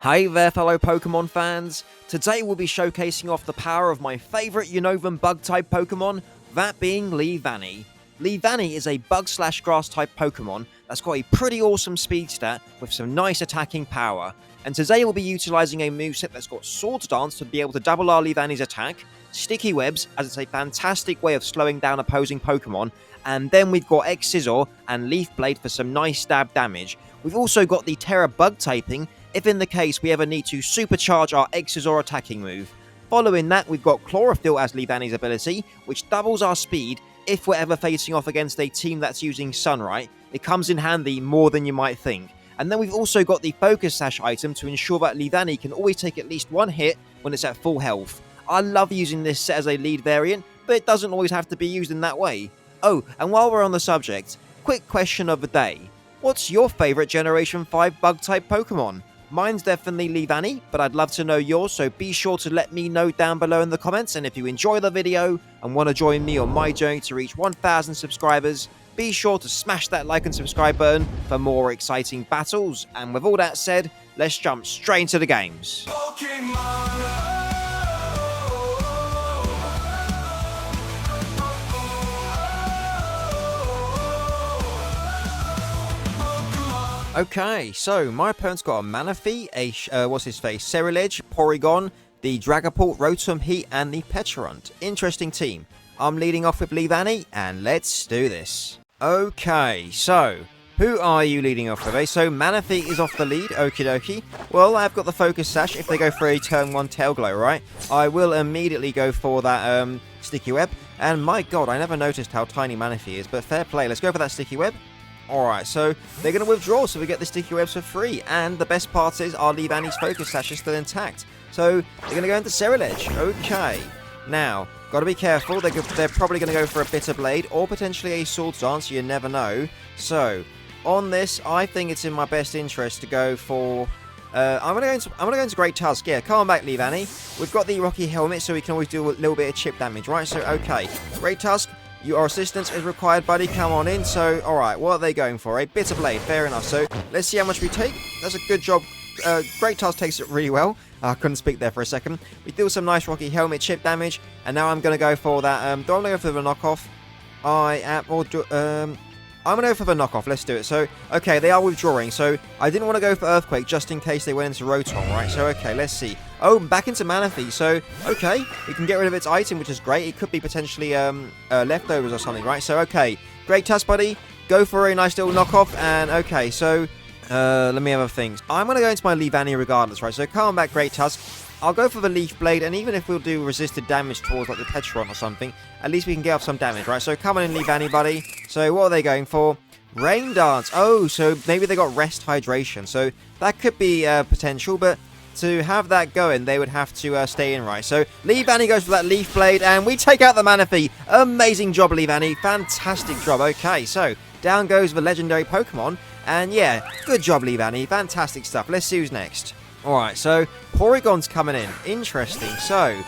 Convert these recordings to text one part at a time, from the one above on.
Hey there fellow Pokemon fans, today we'll be showcasing off the power of my favourite Unovan Bug-Type Pokemon, that being Leavanny. Leavanny is a Bug/Grass-type Pokemon that's got a pretty awesome speed stat with some nice attacking power, and today we'll be utilising a moveset that's got Swords Dance to be able to double our Leavanny's attack, Sticky Webs as it's a fantastic way of slowing down opposing Pokemon, and then we've got X-Scissor and Leaf Blade for some nice stab damage. We've also got the Terra Bug typing, if in the case we ever need to supercharge our X-Scissor attacking move. Following that, we've got Chlorophyll as Leavanny's ability, which doubles our speed if we're ever facing off against a team that's using Sunlight. It comes in handy more than you might think. And then we've also got the Focus Sash item to ensure that Leavanny can always take at least one hit when it's at full health. I love using this set as a lead variant, but it doesn't always have to be used in that way. Oh, and while we're on the subject, quick question of the day. What's your favourite Generation 5 Bug-type Pokemon? Mine's definitely Leavanny, but I'd love to know yours, so be sure to let me know down below in the comments. And if you enjoy the video and want to join me on my journey to reach 1,000 subscribers, be sure to smash that like and subscribe button for more exciting battles. And with all that said, let's jump straight into the games. Pokemon. Okay, so my opponent's got a Manaphy, a Ceruledge, Porygon, the Dragapult, Rotom Heat, and the Pecharunt. Interesting team. I'm leading off with Leavanny, and let's do this. Okay, so who are you leading off with? Eh? So Manaphy is off the lead, okie dokie. Well, I've got the Focus Sash. If they go for a turn 1 Tail Glow, right? I will immediately go for that Sticky Web. And my god, I never noticed how tiny Manaphy is, but fair play. Let's go for that Sticky Web. Alright, so they're going to withdraw, so we get the Sticky Webs for free. And the best part is our Leavanny's Focus Sash is still intact. So they're going to go into Ceruledge. Okay. Now, got to be careful. They're probably going to go for a Bitter Blade or potentially a Swords Dance. You never know. So, on this, I think it's in my best interest to go for... I'm gonna go into Great Tusk. Yeah, come on back, Leavanny. We've got the Rocky Helmet, so we can always do a little bit of chip damage, right? So, okay. Great Tusk. Your assistance is required, buddy. Come on in. So, alright, what are they going for? A Bitter Blade. Fair enough. So, let's see how much we take. That's a good job. Great Tusk takes it really well. I couldn't speak there for a second. We do some nice Rocky Helmet chip damage. And now I'm going to go for that. Do I want to go for the knockoff? I'm going to go for the knockoff. Let's do it. So, okay, they are withdrawing. So, I didn't want to go for Earthquake just in case they went into Rotom, right? So, okay, let's see. Oh, back into Manaphy. So, okay, we can get rid of its item, which is great. It could be potentially leftovers or something, right? So, okay, Great Tusk, buddy. Go for a nice little knockoff. And, okay, so, let me have a think. I'm going to go into my Leavanny regardless, right? So, come on back, Great Tusk. I'll go for the Leaf Blade, and even if we'll do resisted damage towards, like, the Pecharunt or something, at least we can get off some damage, right? So, come on in, Leavanny, buddy. So, what are they going for? Rain Dance. Oh, so maybe they got Rest Hydration. So, that could be potential, but to have that going, they would have to stay in, right? So, Leavanny goes for that Leaf Blade, and we take out the Manaphy. Amazing job, Leavanny. Fantastic job. Okay, so, down goes the legendary Pokemon, and yeah, good job, Leavanny. Fantastic stuff. Let's see who's next. Alright, so Porygon's coming in. Interesting. So,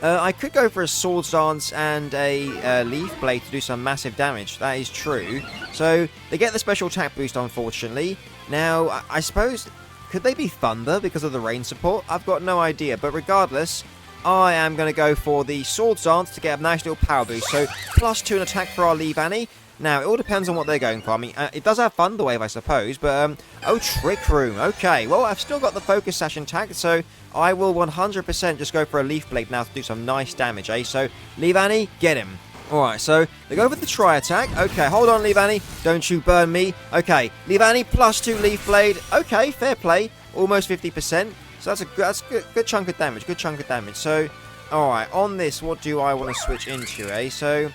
I could go for a Swords Dance and a Leaf Blade to do some massive damage. That is true. So, they get the special attack boost, unfortunately. Now, I suppose, could they be Thunder because of the rain support? I've got no idea. But regardless, I am going to go for the Swords Dance to get a nice little power boost. So, +2 in attack for our Leavanny. Now, it all depends on what they're going for. I mean, it does have Thunder Wave, I suppose, but, oh, Trick Room. Okay, well, I've still got the Focus Sash intact, so I will 100% just go for a Leaf Blade now to do some nice damage, eh? So, Leavanny, get him. Alright, so they go for the Tri-Attack. Okay, hold on, Leavanny. Don't you burn me. Okay, Leavanny, +2 Leaf Blade. Okay, fair play. Almost 50%. So that's a good chunk of damage. Good chunk of damage. So, alright, on this, what do I want to switch into, eh? So,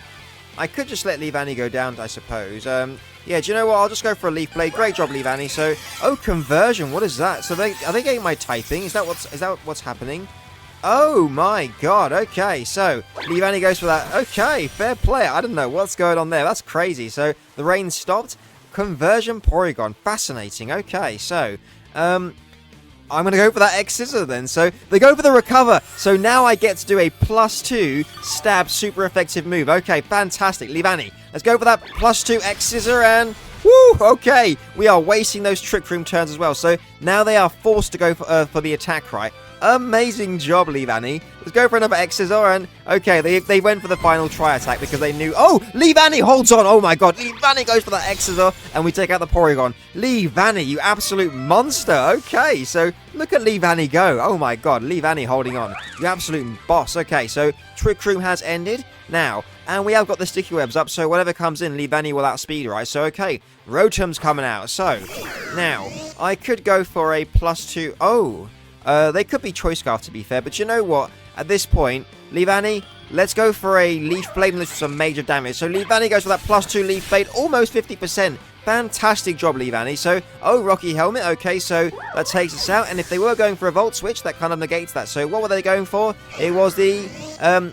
I could just let Leavanny go down, I suppose. Yeah, do you know what? I'll just go for a Leaf Blade. Great job, Leavanny. So, oh, Conversion. What is that? So, are they getting my typing? Is that what's happening? Oh, my God. Okay, so, Leavanny goes for that. Okay, fair play. I don't know what's going on there. That's crazy. So, the rain stopped. Conversion Porygon. Fascinating. Okay, so, I'm going to go for that X-Scissor then. So, they go for the Recover. So, now I get to do a +2 stab super effective move. Okay, fantastic. Leavanny, let's go for that +2 X-Scissor and Woo! Okay, we are wasting those Trick Room turns as well. So now they are forced to go for the attack, right? Amazing job, Leavanny. Let's go for another X-Scissor, and okay, they went for the final try attack because they knew. Oh, Leavanny holds on. Oh my god, Leavanny goes for that X-Scissor, and we take out the Porygon. Leavanny, you absolute monster. Okay, so look at Leavanny go. Oh my god, Leavanny holding on. You absolute boss. Okay, so Trick Room has ended now, and we have got the sticky webs up, so whatever comes in, Leavanny will outspeed, right? So okay, Rotom's coming out. So now I could go for a +2. Oh. They could be Choice Scarf, to be fair, but you know what? At this point, Leavanny, let's go for a Leaf Blade and let's do some major damage. So Leavanny goes for that +2 Leaf Blade, almost 50%. Fantastic job, Leavanny. So, oh, Rocky Helmet. Okay, so that takes us out. And if they were going for a Volt Switch, that kind of negates that. So what were they going for? It was the,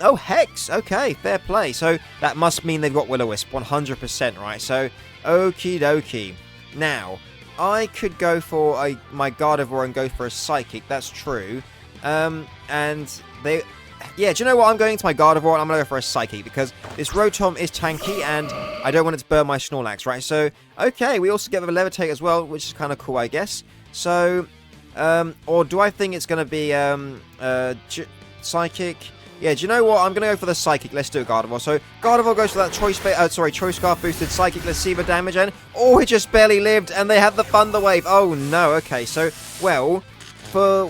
oh, Hex. Okay, fair play. So that must mean they've got Will-O-Wisp, 100%, right? So, okie dokie. Now, I could go for my Gardevoir and go for a Psychic. That's true. And they... Yeah, do you know what? I'm going to my Gardevoir and I'm going to go for a Psychic because this Rotom is tanky and I don't want it to burn my Snorlax, right? So, okay, we also get a Levitate as well, which is kind of cool, I guess. So, or do I think it's going to be Psychic? Yeah, do you know what? I'm going to go for the Psychic. Let's do it, Gardevoir. So, Gardevoir goes for that Choice Scarf boosted Psychic. Let's see the damage. And, oh, it just barely lived. And they had the Thunder Wave. Oh, no. Okay, so, well,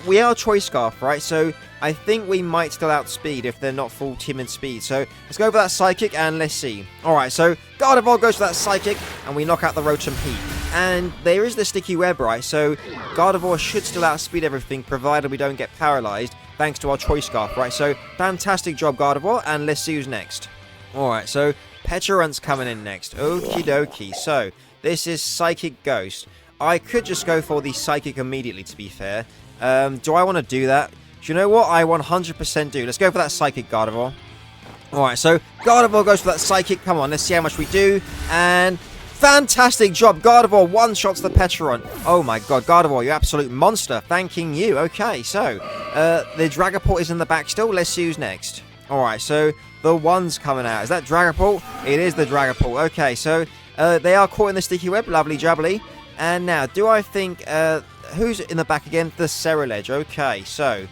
we are Choice Scarf, right? So, I think we might still outspeed if they're not full timid speed. So, let's go for that Psychic and let's see. Alright, so, Gardevoir goes for that Psychic and we knock out the Rotom Heat. And there is the Sticky Web, right? So, Gardevoir should still outspeed everything provided we don't get paralyzed. Thanks to our Choice Scarf, right? So, fantastic job, Gardevoir, and let's see who's next. Alright, so, Pecharunt's coming in next. Okie dokie. So, this is Psychic Ghost. I could just go for the Psychic immediately, to be fair. Do I want to do that? Do you know what? I 100% do. Let's go for that Psychic, Gardevoir. Alright, so, Gardevoir goes for that Psychic. Come on, let's see how much we do. And... fantastic job. Gardevoir one-shots the Pecharunt. Oh my god, Gardevoir, you absolute monster. Thanking you. Okay, so, the Dragapult is in the back still. Let's see who's next. Alright, so, the one's coming out. Is that Dragapult? It is the Dragapult. Okay, so, they are caught in the Sticky Web. Lovely jubbly. And now, do I think, who's in the back again? The Ceruledge. Okay, so,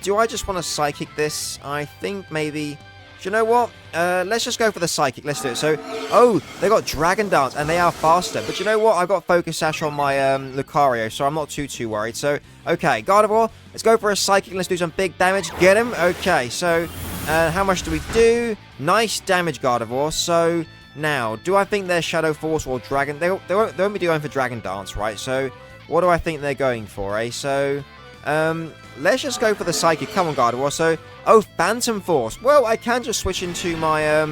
do I just want to Psychic this? I think maybe... Do you know what? Let's just go for the Psychic. Let's do it. So, oh, they got Dragon Dance, and they are faster. But you know what? I've got Focus Sash on my Lucario, so I'm not too worried. So, okay, Gardevoir, let's go for a Psychic. Let's do some big damage. Get him. Okay, so, how much do we do? Nice damage, Gardevoir. So, now, do I think they're Shadow Force or Dragon? They won't be going for Dragon Dance, right? So, what do I think they're going for, eh? So... let's just go for the Psychic. Come on, Gardevoir. So, oh, Phantom Force. Well, I can just switch into my,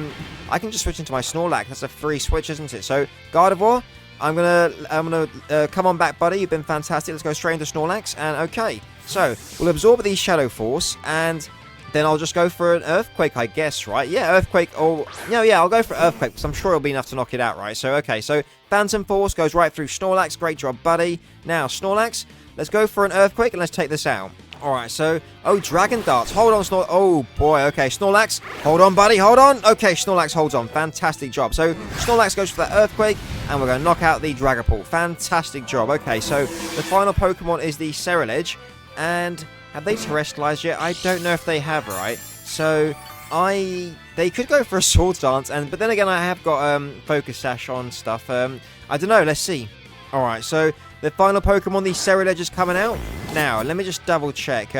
I can just switch into my Snorlax. That's a free switch, isn't it? So, Gardevoir, I'm gonna, come on back, buddy. You've been fantastic. Let's go straight into Snorlax. And, okay. So, we'll absorb the Shadow Force, and then I'll just go for an Earthquake, I guess, right? Yeah, Earthquake, or, no, yeah, I'll go for Earthquake, because I'm sure it'll be enough to knock it out, right? So, okay, so, Phantom Force goes right through Snorlax. Great job, buddy. Now, Snorlax, let's go for an Earthquake, and let's take this out. Alright, so... oh, Dragon Darts. Hold on, Snorlax. Oh, boy. Okay, Snorlax. Hold on, buddy. Hold on. Okay, Snorlax holds on. Fantastic job. So, Snorlax goes for that Earthquake, and we're going to knock out the Dragapult. Fantastic job. Okay, so the final Pokemon is the Ceruledge. And have they terrestrialized yet? I don't know if they have, right? So, they could go for a Swords Dance, but then again, I have got Focus Sash on stuff. I don't know. Let's see. Alright, so... the final Pokemon, the Ceruledge, is coming out. Now, let me just double check.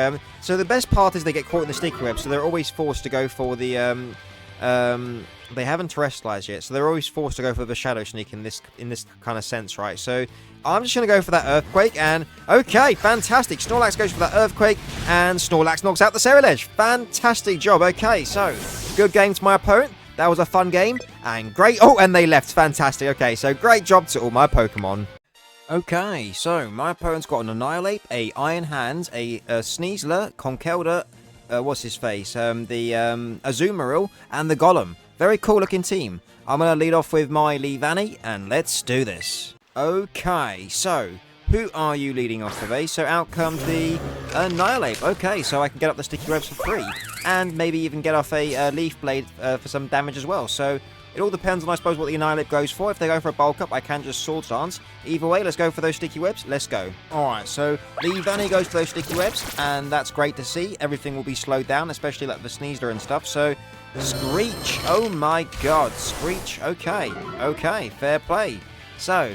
So the best part is they get caught in the Sticky Web, so they're always forced to go for the, they haven't terrestrialized yet, so they're always forced to go for the Shadow Sneak in this kind of sense, right? So, I'm just going to go for that Earthquake, and, okay, fantastic. Snorlax goes for that Earthquake, and Snorlax knocks out the Ceruledge. Fantastic job. Okay, so, good game to my opponent. That was a fun game, and great. Oh, and they left. Fantastic. Okay, so great job to all my Pokemon. Okay, so my opponent's got an Annihilate, a Iron Hands, a Sneasler, Conkeldurr, what's his face, the Azumarill, and the Golem. Very cool looking team. I'm going to lead off with my Leavanny, and let's do this. Okay, so who are you leading off with, eh? So out comes the Annihilate. Okay, so I can get up the Sticky Webs for free, and maybe even get off a Leaf Blade for some damage as well. So, It all depends on, I suppose, what the Annihilate goes for. If they go for a bulk up, I can just Swords Dance. Either way, let's go for those sticky webs. Let's go. Alright, so Leavanny goes for those sticky webs, and that's great to see. Everything will be slowed down, especially like the Sneasler and stuff. So, Screech. Oh my god, Screech. Okay, okay, fair play. So,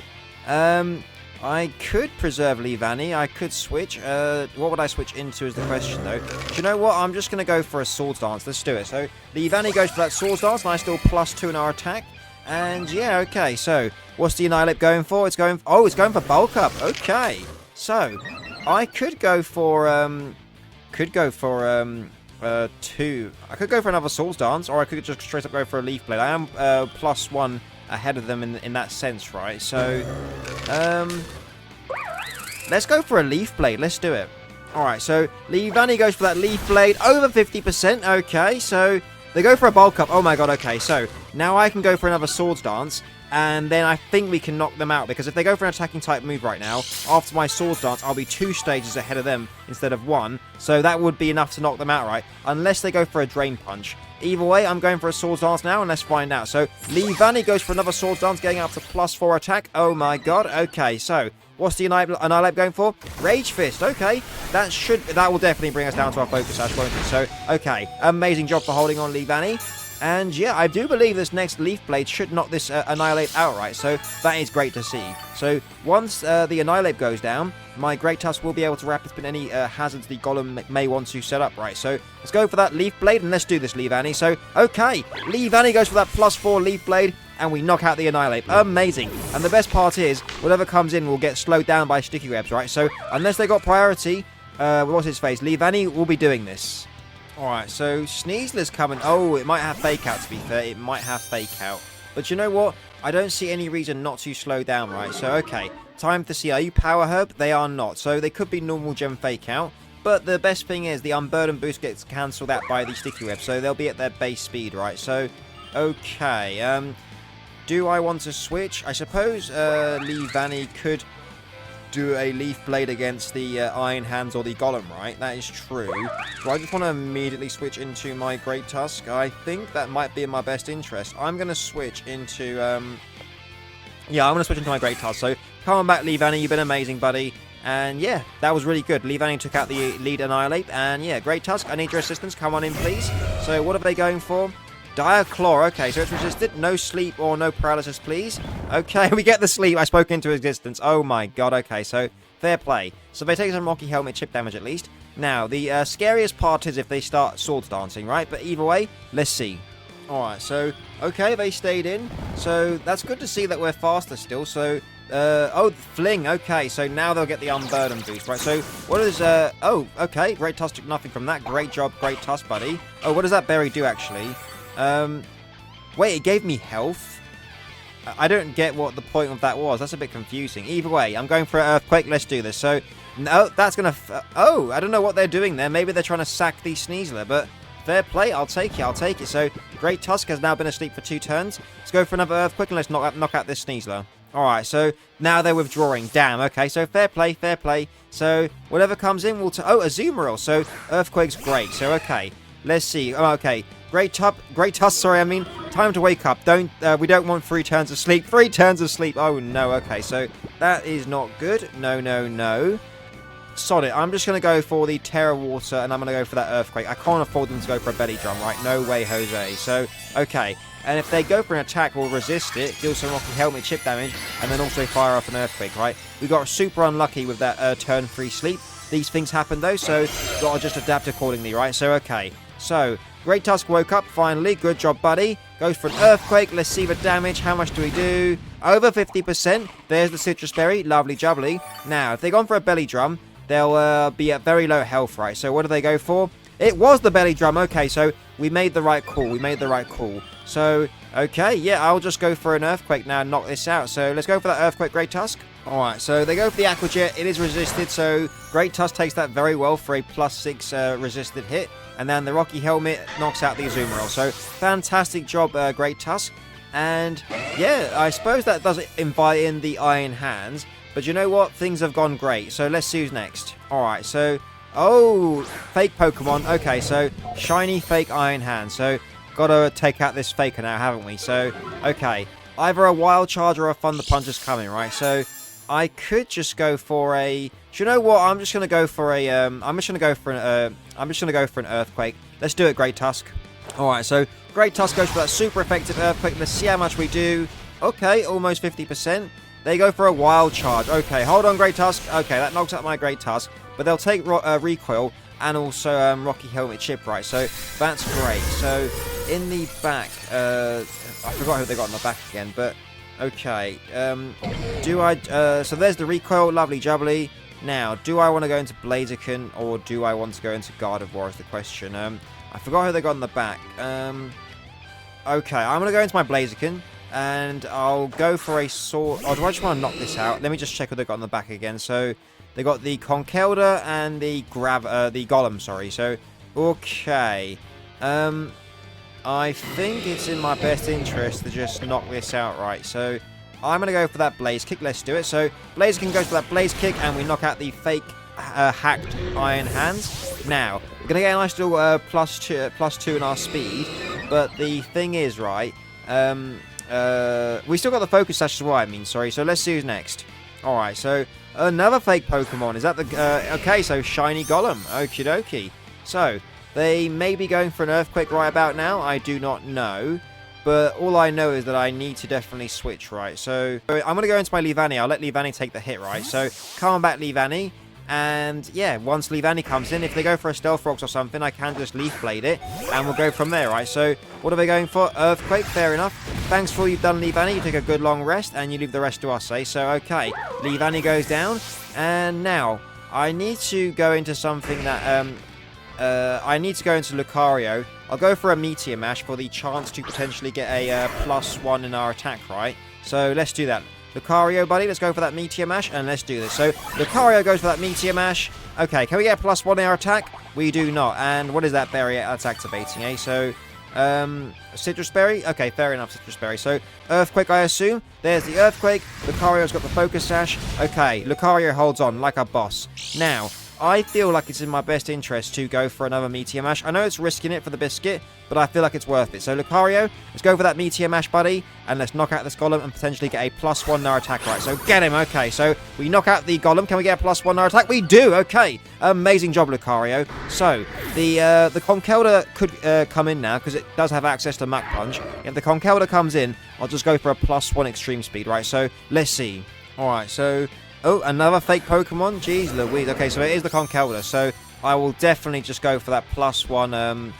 I could preserve Leavanny. I could switch. What would I switch into is the question, though. Do you know what? I'm just going to go for a Swords Dance. Let's do it. So, Leavanny goes for that Swords Dance, and I still +2 in our attack. And, yeah, okay. So, what's the Annihilate going for? It's going for Bulk Up. Okay. So, I could go for, two. I could go for another Swords Dance, or I could just straight up go for a Leaf Blade. I am, +1 ahead of them in that sense, right? So, let's go for a Leaf Blade. Let's do it. Alright, so Leavanny goes for that Leaf Blade. Over 50%. Okay, so they go for a Bulk Up. Oh my god, okay. So, now I can go for another Swords Dance. And then I think we can knock them out. Because if they go for an attacking type move right now, after my Swords Dance, I'll be 2 stages ahead of them instead of 1. So that would be enough to knock them out, right? Unless they go for a Drain Punch. Either way, I'm going for a Swords Dance now, and let's find out. So, Leavanny goes for another Swords Dance, getting up to +4 attack. Oh my god. Okay, so, what's the Annihilate going for? Rage Fist. Okay, that will definitely bring us down to our Focus Sash, won't it? So, okay, amazing job for holding on, Leavanny. And yeah, I do believe this next Leaf Blade should knock this Annihilate outright, so that is great to see. So once the Annihilate goes down, my Great Tusk will be able to rapid spin any hazards the Golem may want to set up, right? So let's go for that Leaf Blade, and let's do this, Leavanny. So, okay, Leavanny goes for that +4 Leaf Blade, and we knock out the Annihilate. Amazing. And the best part is, whatever comes in will get slowed down by Sticky Webs, right? So unless they got priority, what's his face? Leavanny will be doing this. Alright, so Sneasler's coming. Oh, it might have Fake Out, to be fair. It might have Fake Out. But you know what? I don't see any reason not to slow down, right? So, okay. Time to see. Are you Power Herb? They are not. So, they could be normal gem Fake Out. But the best thing is, the Unburden boost gets cancelled out by the Sticky Web. So, they'll be at their base speed, right? So, okay. Do I want to switch? I suppose Leavanny could do a Leaf Blade against the Iron Hands or the Golem, right? That is true. Do I just want to immediately switch into my Great Tusk? I think that might be in my best interest. I'm going to switch into... yeah, I'm going to switch into my Great Tusk. So, come on back, Leavanny. You've been amazing, buddy. And yeah, that was really good. Leavanny took out the lead Annihilate. And yeah, Great Tusk, I need your assistance. Come on in, please. So, what are they going for? Dire Claw. Okay, so it's resisted. No sleep or no paralysis, please. Okay, we get the sleep. I spoke into existence. Oh my god. Okay, so fair play. So they take some Rocky Helmet chip damage at least. Now, the scariest part is if they start Swords Dancing, right? But either way, let's see. Alright, so, okay, they stayed in. So, that's good to see that we're faster still. So, oh, Fling. Okay, so now they'll get the Unburden boost, right? So, what is, oh, okay. Great Tusk took nothing from that. Great job, Great Tusk, buddy. Oh, what does that berry do, actually? Wait, it gave me health? I don't get what the point of that was. That's a bit confusing. Either way, I'm going for an Earthquake. Let's do this. So, no, that's going to... oh, I don't know what they're doing there. Maybe they're trying to sack the Sneasler, but fair play. I'll take it. I'll take it. So, Great Tusk has now been asleep for 2 turns. Let's go for another Earthquake and let's knock out this Sneasler. Alright, so now they're withdrawing. Damn, okay, so fair play, fair play. So, whatever comes in, we'll... oh, Azumarill. So, Earthquake's great. So, okay. Let's see. Oh, okay. Great Tusk, sorry, I mean, time to wake up. We don't want 3 turns of sleep. 3 turns of sleep. Oh, no, okay, so that is not good. No, no, no. Sod it. I'm just going to go for the Terra Water, and I'm going to go for that Earthquake. I can't afford them to go for a Belly Drum, right? No way, Jose. So, okay. And if they go for an attack, we'll resist it, deal some Rocky Helmet chip damage, and then also fire off an Earthquake, right? We got super unlucky with that turn 3 sleep. These things happen, though, so got to just adapt accordingly, right? So, okay. So, Great Tusk woke up finally. Good job, buddy. Goes for an Earthquake. Let's see the damage. How much do we do? Over 50%. There's the Citrus Berry. Lovely jubbly. Now, if they've gone for a Belly Drum, they'll be at very low health, right? So what do they go for? It was the Belly Drum. Okay, so we made the right call. We made the right call. So, okay, yeah, I'll just go for an Earthquake now and knock this out. So let's go for that Earthquake, Great Tusk. Alright, so they go for the Aqua Jet. It is resisted, so Great Tusk takes that very well for a +6 resisted hit. And then the Rocky Helmet knocks out the Azumarill. So, fantastic job, Great Tusk. And, yeah, I suppose that does invite in the Iron Hands. But you know what? Things have gone great. So, let's see who's next. Alright, so... oh, fake Pokemon. Okay, so, shiny fake Iron Hands. So, Gotta take out this Faker now, haven't we? So, okay. Either a Wild Charge or a Thunder Punch is coming, right? So, I could just go for a... Do you know what? I'm just gonna go for a... I'm just gonna go for an Earthquake. Let's do it, Great Tusk. Alright, so Great Tusk goes for that super effective Earthquake. Let's see how much we do. Okay, almost 50%. They go for a Wild Charge. Okay, hold on, Great Tusk. Okay, that knocks out my Great Tusk. But they'll take Recoil and also Rocky Helmet Chip, right? So that's great. So in the back, I forgot who they got in the back again, but okay. So there's the Recoil, lovely jubbly. Now, do I want to go into Blaziken or do I want to go into Gardevoir is the question. I forgot who they got in the back. Okay, I'm going to go into my Blaziken. And I'll go for a sword. Oh, do I just want to knock this out? Let me just check what they got on the back again. So they got the Conkeldurr and the Golem. Sorry. So okay. I think it's in my best interest to just knock this out, right? So I'm gonna go for that Blaze Kick. Let's do it. So Blaziken goes for that Blaze Kick, and we knock out the fake hacked Iron Hands. Now we're gonna get a nice little +2 in our speed. But the thing is, right? We still got the Focus Sash as well, I mean, sorry. So let's see who's next. Alright, so another fake Pokemon. Is that the... okay, so Shiny Golem. Okie dokie. So, they may be going for an Earthquake right about now. I do not know. But all I know is that I need to definitely switch, right? So, I'm going to go into my Leavanny. I'll let Leavanny take the hit, right? So, come on back, Leavanny. And yeah, once Leavanny comes in, if they go for a Stealth Rocks or something, I can just Leaf Blade it, and we'll go from there, right? So, what are they going for? Earthquake, fair enough. Thanks for all you've done, Leavanny. You take a good long rest, and you leave the rest to us, eh? So, okay, Leavanny goes down, and now, I need to go into something that, I need to go into Lucario. I'll go for a Meteor Mash for the chance to potentially get a +1 in our attack, right? So, let's do that. Lucario, buddy, let's go for that Meteor Mash, and let's do this. So, Lucario goes for that Meteor Mash. Okay, can we get a +1 in our attack? We do not. And what is that berry that's activating, eh? So, Citrus Berry? Okay, fair enough, Citrus Berry. So, Earthquake, I assume. There's the Earthquake. Lucario's got the Focus Sash. Okay, Lucario holds on like a boss. Now, I feel like it's in my best interest to go for another Meteor Mash. I know it's risking it for the biscuit, but I feel like it's worth it. So, Lucario, let's go for that Meteor Mash, buddy, and let's knock out this Golem and potentially get a +1 in our attack, right? So, get him. Okay, so we knock out the Golem. Can we get a +1 in our attack? We do. Okay, amazing job, Lucario. So, the Conkeldurr could come in now because it does have access to Mach Punch. If the Conkeldurr comes in, I'll just go for a +1 Extreme Speed, right? So, let's see. All right, so... Oh, another fake Pokemon? Jeez Louise. Okay, so it is the Conkeldurr. So I will definitely just go for that +1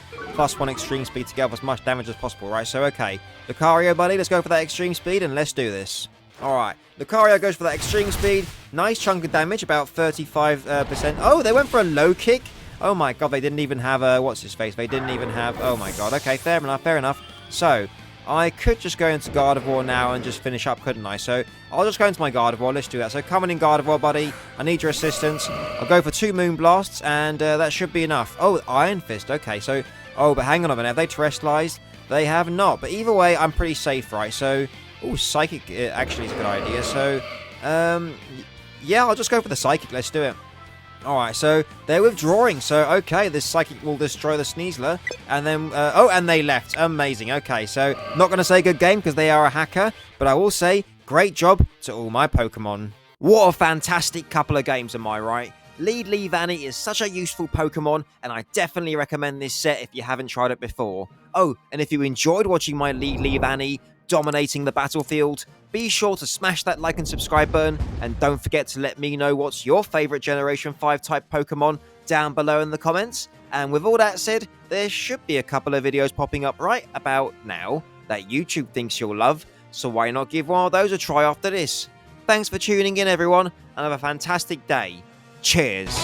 Extreme Speed to get as much damage as possible, right? So, okay. Lucario, buddy, let's go for that Extreme Speed and let's do this. Alright, Lucario goes for that Extreme Speed. Nice chunk of damage, about 35%. Oh, they went for a low kick? Oh my god, they didn't even have, what's his face? They didn't even have, oh my god. Okay, fair enough, fair enough. So, I could just go into Gardevoir now and just finish up, couldn't I? So, I'll just go into my Gardevoir. Let's do that. So, coming in Gardevoir, buddy. I need your assistance. I'll go for 2 Moon Blasts, and that should be enough. Oh, Iron Fist. Okay, so... Oh, but hang on a minute. Have they Terrestrialized? They have not. But either way, I'm pretty safe, right? So... Oh, Psychic actually is a good idea. So, yeah, I'll just go for the Psychic. Let's do it. Alright, so they're withdrawing. So, okay, this Psychic will destroy the Sneasler. And then, oh, and they left. Amazing. Okay, so not going to say good game because they are a hacker. But I will say, great job to all my Pokemon. What a fantastic couple of games, am I right? Leavanny is such a useful Pokemon, and I definitely recommend this set if you haven't tried it before. Oh, and if you enjoyed watching my Leavanny dominating the battlefield, be sure to smash that like and subscribe button, and don't forget to let me know what's your favourite Generation 5 type Pokemon down below in the comments. And with all that said, there should be a couple of videos popping up right about now that YouTube thinks you'll love, so why not give one of those a try after this? Thanks for tuning in, everyone, and have a fantastic day. Cheers!